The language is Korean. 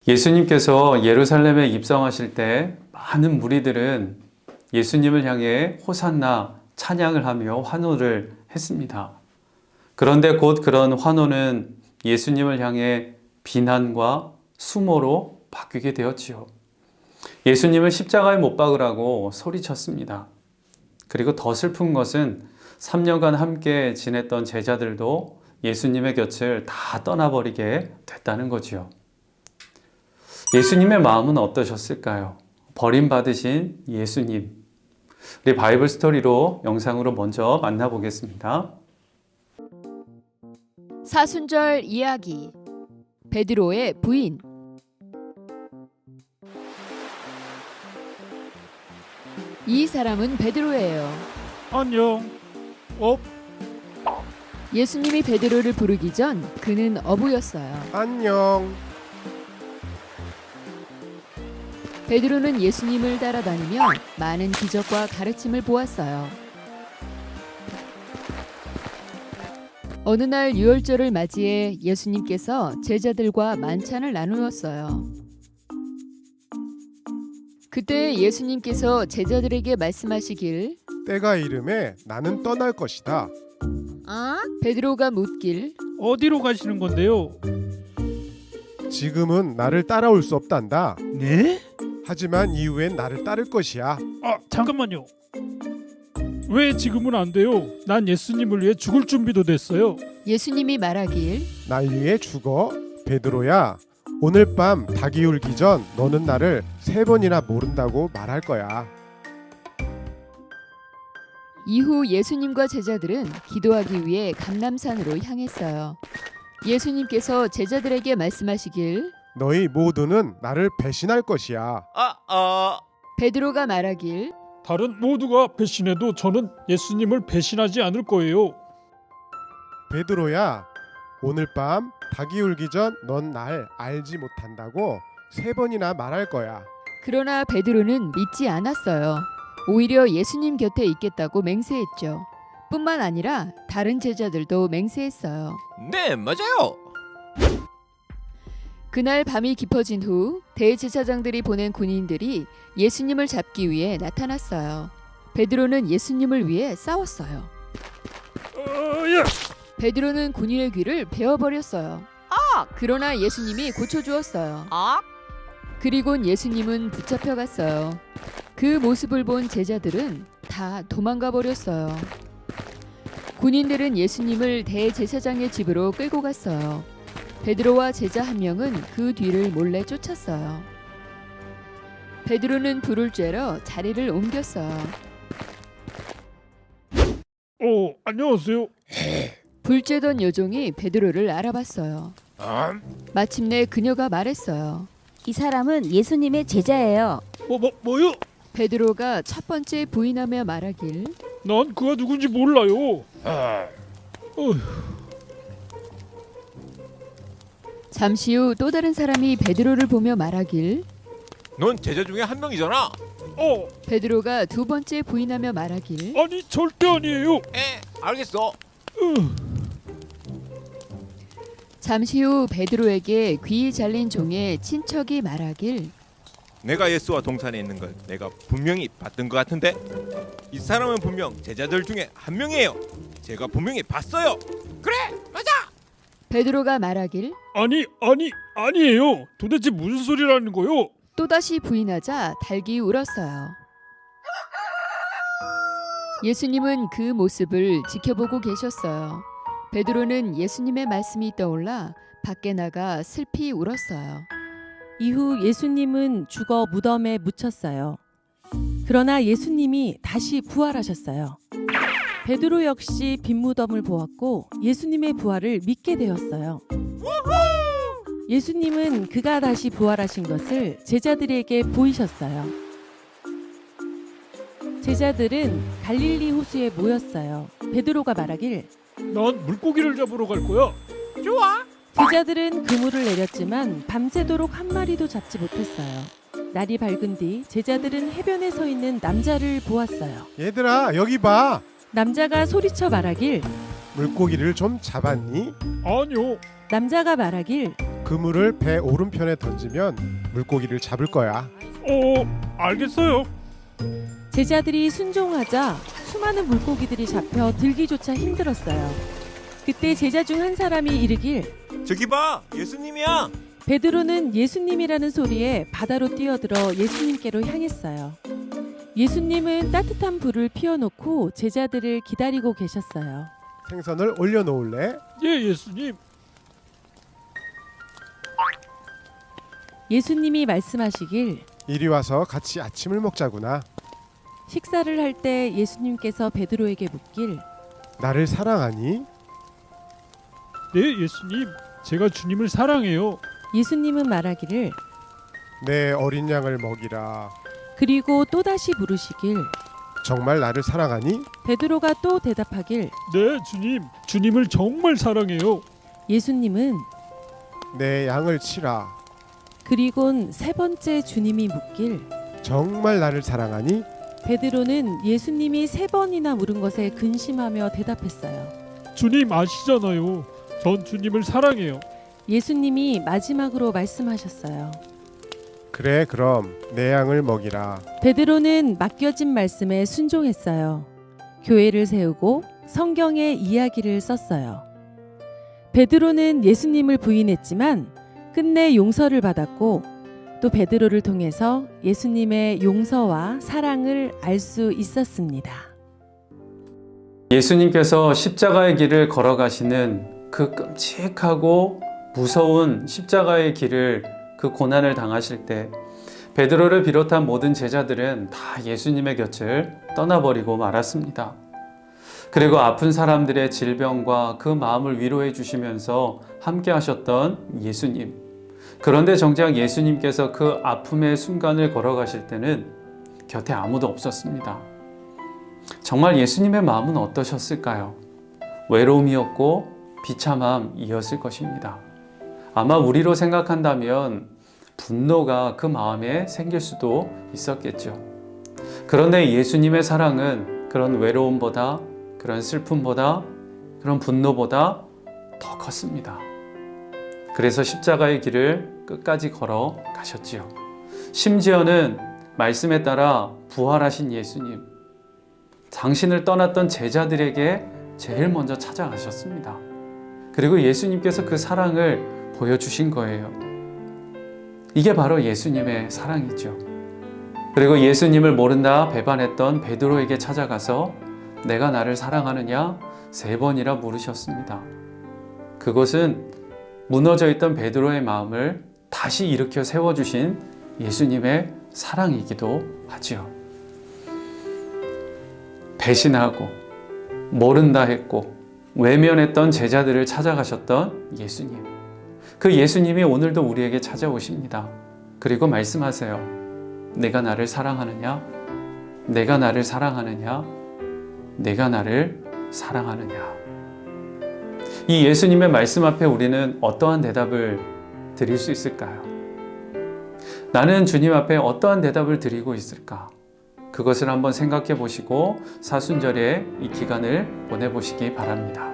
예수님께서 예루살렘에 입성하실 때 많은 무리들은 예수님을 향해 호산나 찬양을 하며 환호를 했습니다. 그런데 곧 그런 환호는 예수님을 향해 비난과 수모로 바뀌게 되었지요. 예수님을 십자가에 못 박으라고 소리쳤습니다. 그리고 더 슬픈 것은 3년간 함께 지냈던 제자들도 예수님의 곁을 다 떠나버리게 됐다는 거지요. 예수님의 마음은 어떠셨을까요? 버림받으신 예수님. 우리 바이블 스토리로 영상으로 먼저 만나보겠습니다. 사순절 이야기. 베드로의 부인. 이 사람은 베드로예요. 안녕. 예수님이 베드로를 부르기 전 그는 어부였어요. 안녕. 베드로는 예수님을 따라다니며 많은 기적과 가르침을 보았어요. 어느 날 유월절을 맞이해 예수님께서 제자들과 만찬을 나누었어요. 그때 예수님께서 제자들에게 말씀하시길 때가 이름에 나는 떠날 것이다. 베드로가 묻길 어디로 가시는 건데요? 지금은 나를 따라올 수 없단다. 네? 하지만 이후엔 나를 따를 것이야. 잠깐만요. 왜 지금은 안 돼요? 난 예수님을 위해 죽을 준비도 됐어요. 예수님이 말하길 날 위해 죽어. 베드로야, 오늘 밤 닭이 울기 전 너는 나를 3번이나 모른다고 말할 거야. 이후 예수님과 제자들은 기도하기 위해 감람산으로 향했어요. 예수님께서 제자들에게 말씀하시길 너희 모두는 나를 배신할 것이야. 베드로가 말하길 다른 모두가 배신해도 저는 예수님을 배신하지 않을 거예요. 베드로야, 오늘 밤 닭이 울기 전 넌 날 알지 못한다고 3번이나 말할 거야. 그러나 베드로는 믿지 않았어요. 오히려 예수님 곁에 있겠다고 맹세했죠. 뿐만 아니라 다른 제자들도 맹세했어요. 네, 맞아요. 그날 밤이 깊어진 후 대제사장들이 보낸 군인들이 예수님을 잡기 위해 나타났어요. 베드로는 예수님을 위해 싸웠어요. 베드로는 군인의 귀를 베어버렸어요. 그러나 예수님이 고쳐주었어요. 그리곤 예수님은 붙잡혀갔어요. 그 모습을 본 제자들은 다 도망가 버렸어요. 군인들은 예수님을 대제사장의 집으로 끌고 갔어요. 베드로와 제자 한 명은 그 뒤를 몰래 쫓았어요. 베드로는 불을 쬐러 자리를 옮겼어요. 안녕하세요. 불 쬐던 여종이 베드로를 알아봤어요. 마침내 그녀가 말했어요. 이 사람은 예수님의 제자예요. 뭐요? 베드로가 첫 번째 부인하며 말하길 난 그가 누군지 몰라요. 잠시 후 또 다른 사람이 베드로를 보며 말하길 넌 제자 중에 한 명이잖아. 베드로가 두 번째 부인하며 말하길 아니 절대 아니에요. 알겠어. 잠시 후 베드로에게 귀 잘린 종의 친척이 말하길 내가 예수와 동산에 있는 걸 내가 분명히 봤던 것 같은데 이 사람은 분명 제자들 중에 한 명이에요. 제가 분명히 봤어요. 그래, 맞아. 베드로가 말하길 아니에요. 도대체 무슨 소리라는 거요? 또다시 부인하자 닭이 울었어요. 예수님은 그 모습을 지켜보고 계셨어요. 베드로는 예수님의 말씀이 떠올라 밖에 나가 슬피 울었어요. 이후 예수님은 죽어 무덤에 묻혔어요. 그러나 예수님이 다시 부활하셨어요. 베드로 역시 빈 무덤을 보았고 예수님의 부활을 믿게 되었어요. 예수님은 그가 다시 부활하신 것을 제자들에게 보이셨어요. 제자들은 갈릴리 호수에 모였어요. 베드로가 말하길 난 물고기를 잡으러 갈 거야. 좋아. 제자들은 그물을 내렸지만 밤새도록 한 마리도 잡지 못했어요. 날이 밝은 뒤 제자들은 해변에 서 있는 남자를 보았어요. 얘들아, 여기 봐. 남자가 소리쳐 말하길 물고기를 좀 잡았니? 아니요. 남자가 말하길 그물을 배 오른편에 던지면 물고기를 잡을 거야. 알겠어요. 제자들이 순종하자 수많은 물고기들이 잡혀 들기조차 힘들었어요. 그때 제자 중 한 사람이 이르길 저기 봐, 예수님이야. 베드로는 예수님이라는 소리에 바다로 뛰어들어 예수님께로 향했어요. 예수님은 따뜻한 불을 피워놓고 제자들을 기다리고 계셨어요. 생선을 올려놓을래? 예, 예수님. 예수님이 말씀하시길 이리 와서 같이 아침을 먹자구나. 식사를 할 때 예수님께서 베드로에게 묻길 나를 사랑하니? 네, 예수님. 제가 주님을 사랑해요. 예수님은 말하기를 내 어린 양을 먹이라. 그리고 또다시 물으시길 정말 나를 사랑하니? 베드로가 또 대답하길 네, 주님. 주님을 정말 사랑해요. 예수님은 내 양을 치라. 그리곤 세 번째 주님이 묻길 정말 나를 사랑하니? 베드로는 예수님이 세 번이나 물은 것에 근심하며 대답했어요. 주님 아시잖아요. 전 주님을 사랑해요. 예수님이 마지막으로 말씀하셨어요. 그래, 그럼 내 양을 먹이라. 베드로는 맡겨진 말씀에 순종했어요. 교회를 세우고 성경에 이야기를 썼어요. 베드로는 예수님을 부인했지만 끝내 용서를 받았고 또 베드로를 통해서 예수님의 용서와 사랑을 알 수 있었습니다. 예수님께서 십자가의 길을 걸어가시는 그 끔찍하고 무서운 십자가의 길을 그 고난을 당하실 때 베드로를 비롯한 모든 제자들은 다 예수님의 곁을 떠나버리고 말았습니다. 그리고 아픈 사람들의 질병과 그 마음을 위로해 주시면서 함께 하셨던 예수님. 그런데 정작 예수님께서 그 아픔의 순간을 걸어가실 때는 곁에 아무도 없었습니다. 정말 예수님의 마음은 어떠셨을까요? 외로움이었고 비참함이었을 것입니다. 아마 우리로 생각한다면 분노가 그 마음에 생길 수도 있었겠죠. 그런데 예수님의 사랑은 그런 외로움보다, 그런 슬픔보다, 그런 분노보다 더 컸습니다. 그래서 십자가의 길을 끝까지 걸어 가셨지요. 심지어는 말씀에 따라 부활하신 예수님, 당신을 떠났던 제자들에게 제일 먼저 찾아가셨습니다. 그리고 예수님께서 그 사랑을 보여주신 거예요. 이게 바로 예수님의 사랑이죠. 그리고 예수님을 모른다 배반했던 베드로에게 찾아가서 내가 나를 사랑하느냐 3번이나 물으셨습니다. 그것은 무너져 있던 베드로의 마음을 다시 일으켜 세워주신 예수님의 사랑이기도 하지요. 배신하고 모른다 했고 외면했던 제자들을 찾아가셨던 예수님. 그 예수님이 오늘도 우리에게 찾아오십니다. 그리고 말씀하세요. 내가 나를 사랑하느냐? 내가 나를 사랑하느냐? 내가 나를 사랑하느냐? 이 예수님의 말씀 앞에 우리는 어떠한 대답을 드릴 수 있을까요? 나는 주님 앞에 어떠한 대답을 드리고 있을까? 그것을 한번 생각해 보시고 사순절에 이 기간을 보내보시기 바랍니다.